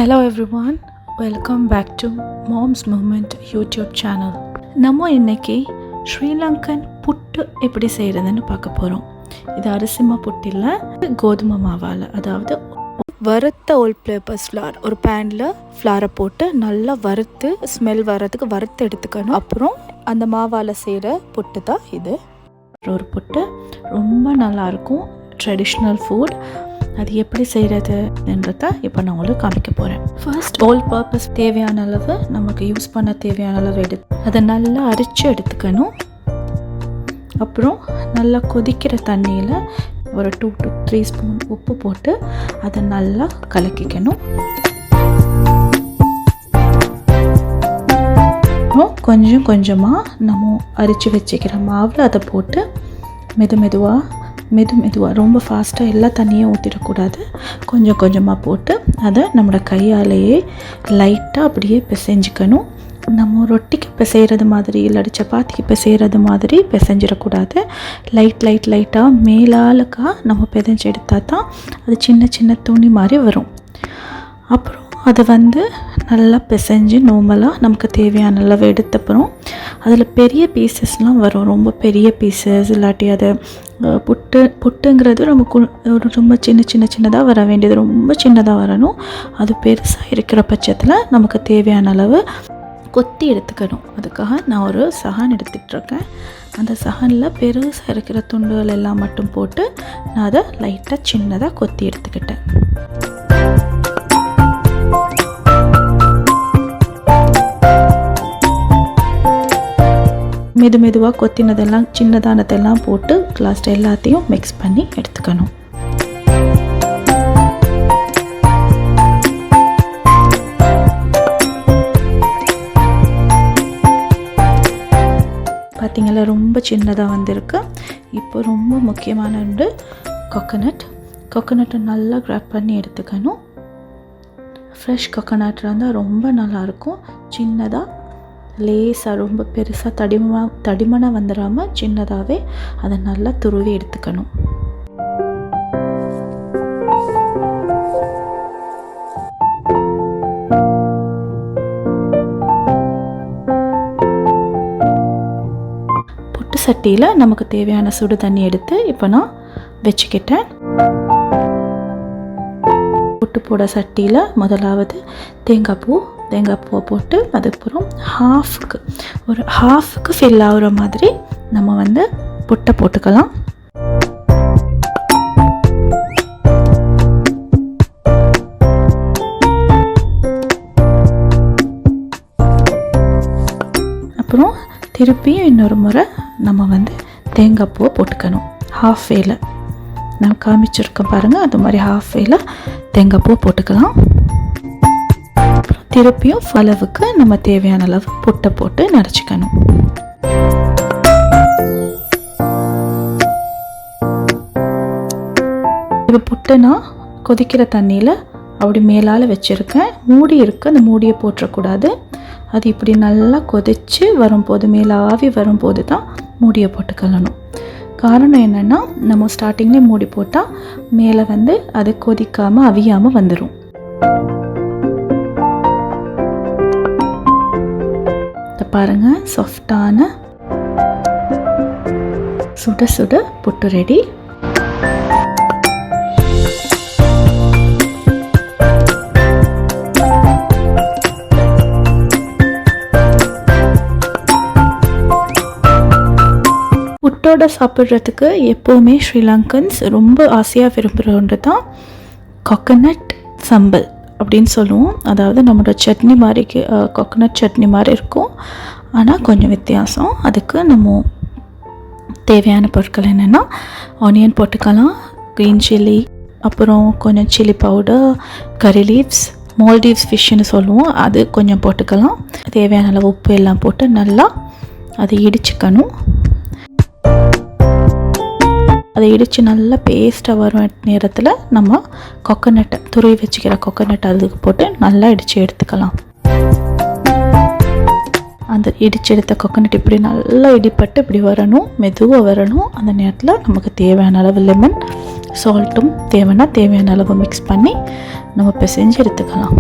Hello everyone, welcome back to Mom's Movement YouTube channel. நம்ம இன்னைக்கு ஸ்ரீலங்கன் புட்டு எப்படி செய்கிறதுன்னு பார்க்க போகிறோம். இது அரிசிமா புட்டு இல்லை, கோதுமை மாவால், அதாவது வறுத்த ஓல் பேப்பர்ஸ் ஃப்ளார். ஒரு பேனில் ஃப்ளாரை போட்டு நல்லா வறுத்து ஸ்மெல் வர்றதுக்கு வறுத்து எடுத்துக்கணும். அப்புறம் அந்த மாவால் செய்கிற புட்டு தான் இது. ஒரு புட்டு ரொம்ப நல்லாயிருக்கும், ட்ரெடிஷ்னல் ஃபுட். அது எப்படி செய்கிறதுன்றத இப்போ நான் உங்களுக்கு காமிக்க போகிறேன். ஃபர்ஸ்ட் ஆல் பர்பஸ் தேவையான அளவு, நமக்கு யூஸ் பண்ண தேவையான அளவு அதை நல்லா அரிச்சு எடுத்துக்கணும். அப்புறம் நல்லா கொதிக்கிற தண்ணியில் ஒரு 2 to 3 ஸ்பூன் உப்பு போட்டு அதை நல்லா கலக்கிக்கணும். அப்புறம் கொஞ்சம் கொஞ்சமாக நம்ம அரிச்சு வச்சுக்கிற மாவில் அதை போட்டு மெதுவாக ரொம்ப ஃபாஸ்ட்டாக எல்லா தண்ணியும் ஊற்றிடக்கூடாது. கொஞ்சம் கொஞ்சமாக போட்டு அதை நம்மளோட கையாலேயே லைட்டாக அப்படியே பிசைஞ்சிக்கணும். நம்ம ரொட்டிக்கு பிசைகிறது மாதிரி இல்லாட்டி சப்பாத்திக்கு பிசைகிறது மாதிரி பிசைஞ்சிடக்கூடாது. லைட்டாக மேலாலுக்கா நம்ம பிசைஞ்சு எடுத்தால் தான் அது சின்ன சின்ன துணி மாதிரி வரும். அப்புறம் அதை நல்லா பிசைஞ்சு நார்மலாக நமக்கு தேவையான அளவு எடுத்தப்புறம் அதில் பெரிய பீசஸ்லாம் வரும், ரொம்ப பெரிய பீசஸ். இல்லாட்டி அதை புட்டுங்கிறது ரொம்ப சின்னதாக வர வேண்டியது, ரொம்ப சின்னதாக வரணும். அது பெருசாக இருக்கிற பட்சத்தில் நமக்கு தேவையான அளவு கொத்தி எடுத்துக்கணும். அதுக்காக நான் ஒரு சஹான் எடுத்துகிட்ருக்கேன். அந்த சஹானில் பெருசாக இருக்கிற துண்டுகள் எல்லாம் மட்டும் போட்டு நான் அதை லைட்டாக சின்னதாக கொத்தி எடுத்துக்கிட்டேன். மெதுவாக கொத்தினதெல்லாம் சின்னதானதெல்லாம் போட்டு லாஸ்ட் எல்லாத்தையும் மிக்ஸ் பண்ணி எடுத்துக்கணும். பார்த்தீங்களா, ரொம்ப சின்னதாக வந்திருக்கு. இப்போ ரொம்ப முக்கியமான ஒன்று கோகோனட்டை நல்லா கிராப் பண்ணி எடுத்துக்கணும். ஃப்ரெஷ் கோகோனட் இருந்தால் ரொம்ப நல்லாயிருக்கும். சின்னதாக லேசாக, ரொம்ப பெருசாக தடிமனாக வந்துடாமல் சின்னதாகவே அதை நல்லா துருவி எடுத்துக்கணும். புட்டு சட்டியில் நமக்கு தேவையான சுடு தண்ணி எடுத்து இப்போ நான் வச்சுக்கிட்டேன். புட்டு போட சட்டியில் முதலாவது தேங்காய் பூவை போட்டு அதுக்கப்புறம் ஹாஃபுக்கு ஃபில் ஆகுற மாதிரி நம்ம புட்டை போட்டுக்கலாம். அப்புறம் திருப்பியும் இன்னொரு முறை நம்ம தேங்காய் பூவை போட்டுக்கணும். ஹாஃப் வேல நான் காமிச்சிருக்கேன் பாருங்கள், அது மாதிரி ஹாஃப் வேல தேங்காய் பூவை போட்டுக்கலாம். திருப்பியும் அளவுக்கு நம்ம தேவையான அளவு புட்டை போட்டு நரைச்சிக்கணும். இப்போ புட்டை நான் கொதிக்கிற தண்ணியில் அப்படி மேலால் வச்சுருக்கேன். மூடி இருக்குது, அந்த மூடியை போட்டுறக்கூடாது. அது இப்படி நல்லா கொதித்து வரும்போது, மேலே ஆவி வரும்போது தான் மூடியை போட்டு கலணும். காரணம் என்னென்னா, நம்ம ஸ்டார்டிங்லேயே மூடி போட்டால் மேலே அது கொதிக்காமல் அவியாமல் வந்துடும். பாருங்க, சாஃப்டான சுட புட்டு ரெடி. புட்டோட சாப்பிட்றதுக்கு எப்போவுமே ஸ்ரீலங்கன்ஸ் ரொம்ப ஆசையாக விரும்புகிற ஒன்று தான் கோகோனட் சம்பல் அப்படின்னு சொல்லுவோம். அதாவது நம்மளோட சட்னி மாதிரி, கோகோனட் சட்னி மாதிரி இருக்கும், ஆனால் கொஞ்சம் வித்தியாசம். அதுக்கு நம்ம தேவையான பொருட்கள் என்னென்னா, ஆனியன் போட்டுக்கலாம், க்ரீன் சில்லி, அப்புறம் கொஞ்சம் chilli powder, curry leaves, Maldives ஃபிஷ்ஷுன்னு சொல்லுவோம், அது கொஞ்சம் போட்டுக்கலாம். தேவையான அளவு உப்பு எல்லாம் போட்டு நல்லா அதை இடிச்சுக்கணும். அதை இடித்து நல்லா பேஸ்ட்டாக வரும் நேரத்தில் நம்ம கோகோனட்டை, துருவி வச்சுக்கிற கோகோனட்டை அதுக்கு போட்டு நல்லா இடித்து எடுத்துக்கலாம். அந்த இடித்து எடுத்த கோகோனட் இப்படி நல்லா இடிப்பட்டு இப்படி வரணும், மெதுவாக வரணும். அந்த நேரத்தில் நமக்கு தேவையான அளவு லெமன், சால்ட்டும் தேவையான அளவு மிக்ஸ் பண்ணி நம்ம பிசைஞ்சு எடுத்துக்கலாம்.